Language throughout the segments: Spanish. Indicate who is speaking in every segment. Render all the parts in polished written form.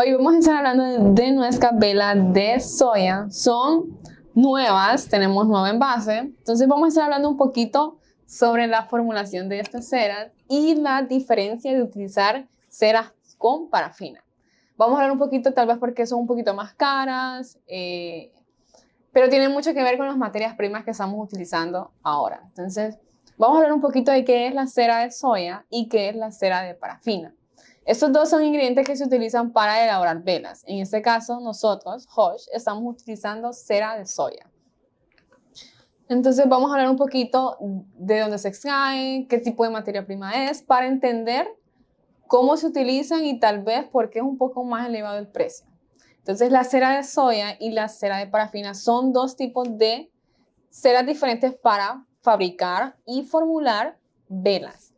Speaker 1: Hoy vamos a estar hablando de nuestras velas de soya. Son nuevas, tenemos nuevo envase. Entonces vamos a estar hablando un poquito sobre la formulación de estas ceras y la diferencia de utilizar ceras con parafina. Vamos a hablar un poquito tal vez porque son un poquito más caras, pero tienen mucho que ver con las materias primas que estamos utilizando ahora. Entonces vamos a hablar un poquito de qué es la cera de soya y qué es la cera de parafina. Estos dos son ingredientes que se utilizan para elaborar velas. En este caso, nosotros, Hosh, estamos utilizando cera de soya. Entonces vamos a hablar un poquito de dónde se extraen, qué tipo de materia prima es, para entender cómo se utilizan y tal vez por qué es un poco más elevado el precio. Entonces la cera de soya y la cera de parafina son dos tipos de ceras diferentes para fabricar y formular velas.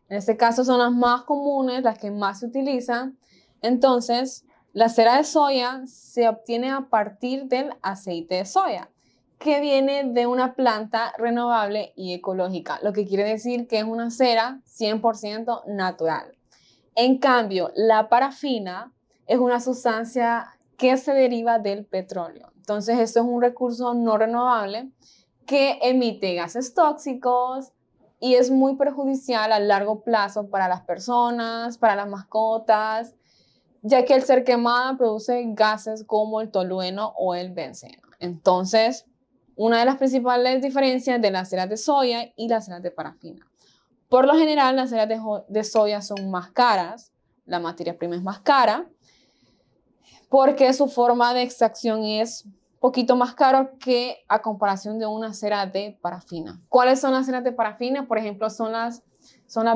Speaker 1: En este caso son las más comunes, las que más se utilizan. Entonces, la cera de soya se obtiene a partir del aceite de soya, que viene de una planta renovable y ecológica, lo que quiere decir que es una cera 100% natural. En cambio, la parafina es una sustancia que se deriva del petróleo. Entonces, esto es un recurso no renovable que emite gases tóxicos, y es muy perjudicial a largo plazo para las personas, para las mascotas, ya que al ser quemada produce gases como el tolueno o el benceno. Entonces, una de las principales diferencias de las ceras de soya y las ceras de parafina. Por lo general, las ceras de soya son más caras, la materia prima es más cara, porque su forma de extracción es poquito más caro que a comparación de una cera de parafina. ¿Cuáles son las ceras de parafina? Por ejemplo, son las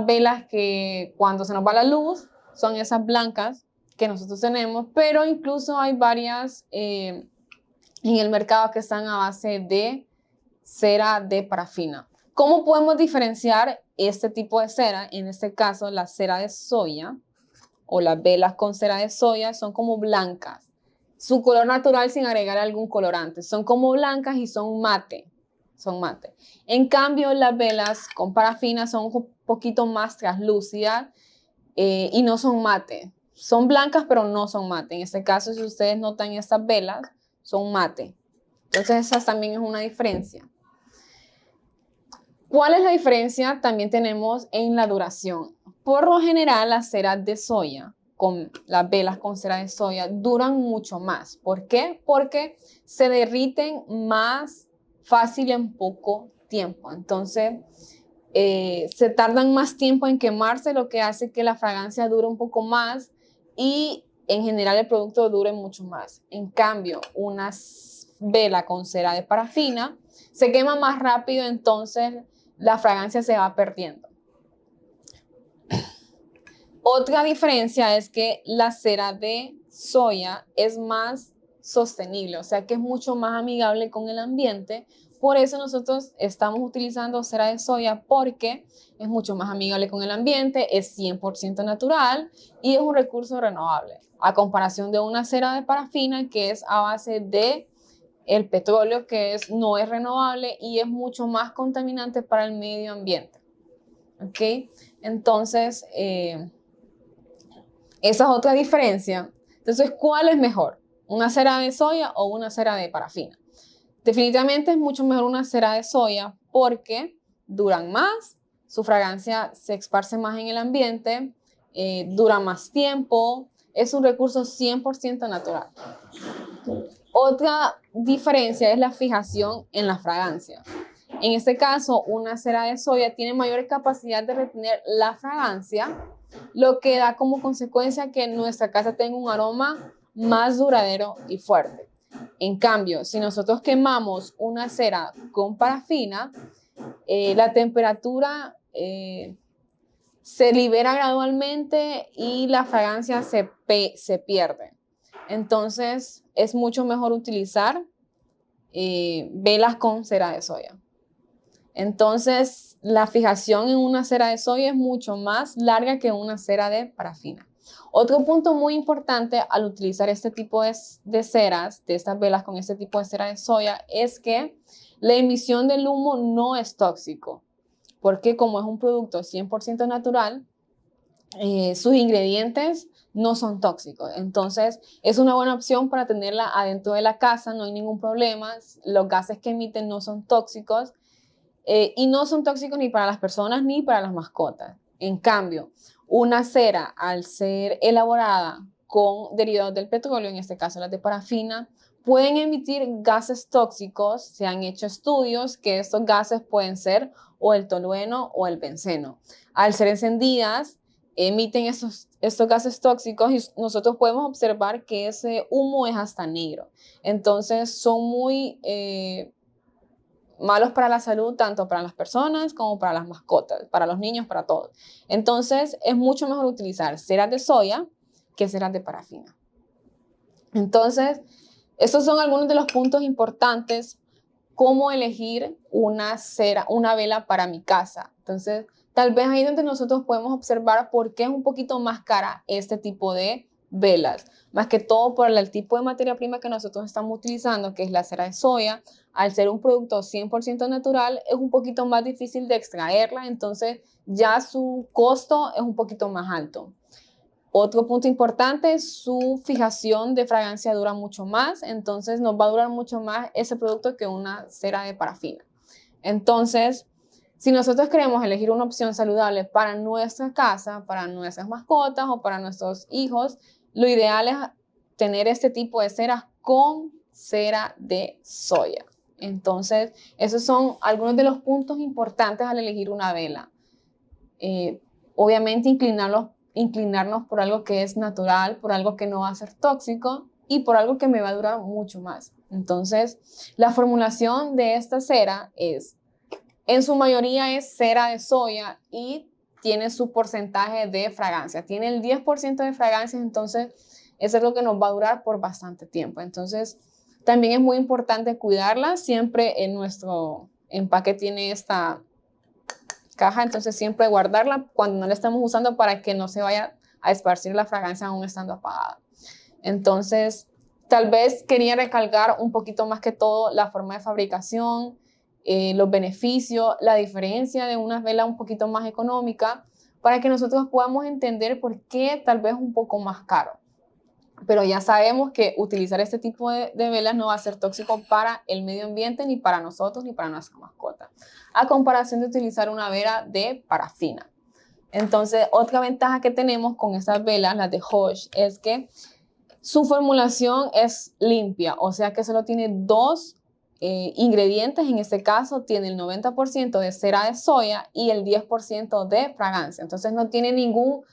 Speaker 1: velas que cuando se nos va la luz, son esas blancas que nosotros tenemos, pero incluso hay varias en el mercado que están a base de cera de parafina. ¿Cómo podemos diferenciar este tipo de cera? En este caso, la cera de soya o las velas con cera de soya son como blancas. Su color natural sin agregar algún colorante. Son como blancas y son mate. Son mate. En cambio, las velas con parafina son un poquito más translúcidas y no son mate. Son blancas, pero no son mate. En este caso, si ustedes notan estas velas, son mate. Entonces, esa también es una diferencia. ¿Cuál es la diferencia? También tenemos en la duración. Por lo general, las ceras de soya, con las velas con cera de soya, duran mucho más. ¿Por qué? Porque se derriten más fácil en poco tiempo. Entonces, se tardan más tiempo en quemarse, lo que hace que la fragancia dure un poco más y en general el producto dure mucho más. En cambio, una vela con cera de parafina se quema más rápido, entonces la fragancia se va perdiendo. Otra diferencia es que la cera de soya es más sostenible, o sea que es mucho más amigable con el ambiente. Por eso nosotros estamos utilizando cera de soya porque es mucho más amigable con el ambiente, es 100% natural y es un recurso renovable, a comparación de una cera de parafina que es a base de el petróleo, que no es renovable y es mucho más contaminante para el medio ambiente. ¿Ok? Entonces, esa es otra diferencia. Entonces, ¿cuál es mejor? ¿Una cera de soya o una cera de parafina? Definitivamente es mucho mejor una cera de soya porque duran más, su fragancia se esparce más en el ambiente, dura más tiempo, es un recurso 100% natural. Otra diferencia es la fijación en la fragancia. En este caso, una cera de soya tiene mayor capacidad de retener la fragancia, lo que da como consecuencia que nuestra casa tenga un aroma más duradero y fuerte. En cambio, si nosotros quemamos una cera con parafina, la temperatura se libera gradualmente y la fragancia se pierde. Entonces, es mucho mejor utilizar velas con cera de soya. Entonces, la fijación en una cera de soya es mucho más larga que una cera de parafina. Otro punto muy importante al utilizar este tipo de ceras, de estas velas con este tipo de cera de soya, es que la emisión del humo no es tóxico, porque como es un producto 100% natural, sus ingredientes no son tóxicos. Entonces, es una buena opción para tenerla adentro de la casa, no hay ningún problema. Los gases que emiten no son tóxicos y no son tóxicos ni para las personas ni para las mascotas. En cambio, una cera, al ser elaborada con derivados del petróleo, en este caso las de parafina, pueden emitir gases tóxicos. Se han hecho estudios que estos gases pueden ser o el tolueno o el benceno. Al ser encendidas, emiten estos gases tóxicos y nosotros podemos observar que ese humo es hasta negro. Entonces son muy malos para la salud, tanto para las personas como para las mascotas, para los niños, para todos. Entonces es mucho mejor utilizar ceras de soya que ceras de parafina. Entonces, estos son algunos de los puntos importantes, cómo elegir una cera, una vela para mi casa. Entonces, tal vez ahí donde nosotros podemos observar por qué es un poquito más cara este tipo de velas. Más que todo por el tipo de materia prima que nosotros estamos utilizando, que es la cera de soya. Al ser un producto 100% natural, es un poquito más difícil de extraerla, entonces ya su costo es un poquito más alto. Otro punto importante, su fijación de fragancia dura mucho más, entonces nos va a durar mucho más ese producto que una cera de parafina. Entonces, si nosotros queremos elegir una opción saludable para nuestra casa, para nuestras mascotas o para nuestros hijos, lo ideal es tener este tipo de ceras con cera de soya. Entonces, esos son algunos de los puntos importantes al elegir una vela. Obviamente, inclinarnos por algo que es natural, por algo que no va a ser tóxico y por algo que me va a durar mucho más. Entonces, la formulación de esta cera en su mayoría es cera de soya y tiene su porcentaje de fragancia. Tiene el 10% de fragancias, entonces eso es lo que nos va a durar por bastante tiempo. Entonces, también es muy importante cuidarla. Siempre en nuestro empaque tiene esta caja, entonces siempre guardarla cuando no la estemos usando para que no se vaya a esparcir la fragancia aún estando apagada. Entonces, tal vez quería recalcar un poquito más que todo la forma de fabricación, los beneficios, la diferencia de una vela un poquito más económica, para que nosotros podamos entender por qué tal vez un poco más caro. Pero ya sabemos que utilizar este tipo de velas no va a ser tóxico para el medio ambiente, ni para nosotros, ni para nuestra mascota, a comparación de utilizar una vela de parafina. Entonces, otra ventaja que tenemos con estas velas, las de Hosh, es que su formulación es limpia, o sea que solo tiene dos ingredientes. En este caso, tiene el 90% de cera de soya y el 10% de fragancia. Entonces, no tiene ningún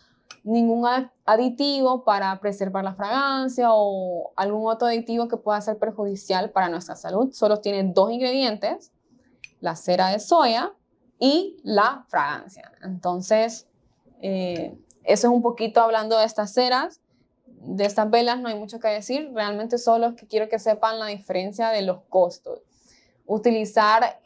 Speaker 1: aditivo para preservar la fragancia o algún otro aditivo que pueda ser perjudicial para nuestra salud. Solo tiene dos ingredientes, la cera de soya y la fragancia. Entonces, eso es un poquito hablando de estas ceras. De estas velas no hay mucho que decir, realmente solo es que quiero que sepan la diferencia de los costos. Utilizar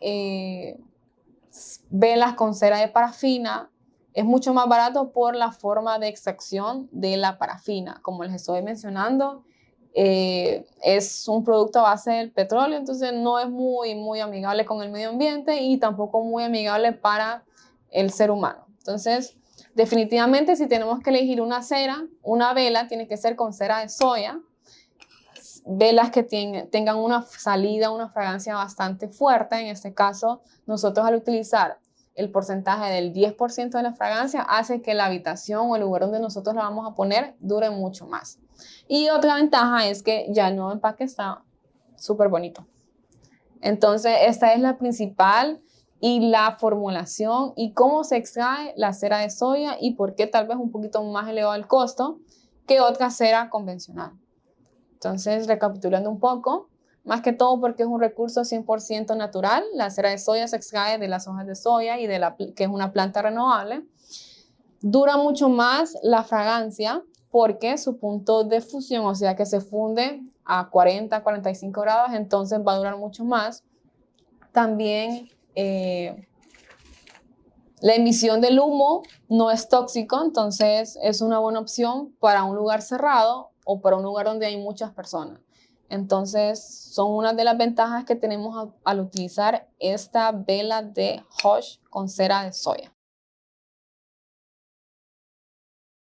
Speaker 1: velas con cera de parafina es mucho más barato por la forma de extracción de la parafina. Como les estoy mencionando, es un producto a base del petróleo, entonces no es muy amigable con el medio ambiente y tampoco muy amigable para el ser humano. Entonces, definitivamente, si tenemos que elegir una cera, una vela, tiene que ser con cera de soya. Velas que tengan una salida, una fragancia bastante fuerte. En este caso, nosotros al utilizar el porcentaje del 10% de la fragancia hace que la habitación o el lugar donde nosotros la vamos a poner dure mucho más. Y otra ventaja es que ya el nuevo empaque está súper bonito. Entonces, esta es la principal y la formulación y cómo se extrae la cera de soya y por qué tal vez un poquito más elevado el costo que otra cera convencional. Entonces, recapitulando un poco, más que todo porque es un recurso 100% natural, la cera de soya se extrae de las hojas de soya y que es una planta renovable. Dura mucho más la fragancia porque su punto de fusión, o sea que se funde a 40, 45 grados, entonces va a durar mucho más. También la emisión del humo no es tóxico, entonces es una buena opción para un lugar cerrado o para un lugar donde hay muchas personas. Entonces son una de las ventajas que tenemos al utilizar esta vela de Hosh con cera de soya.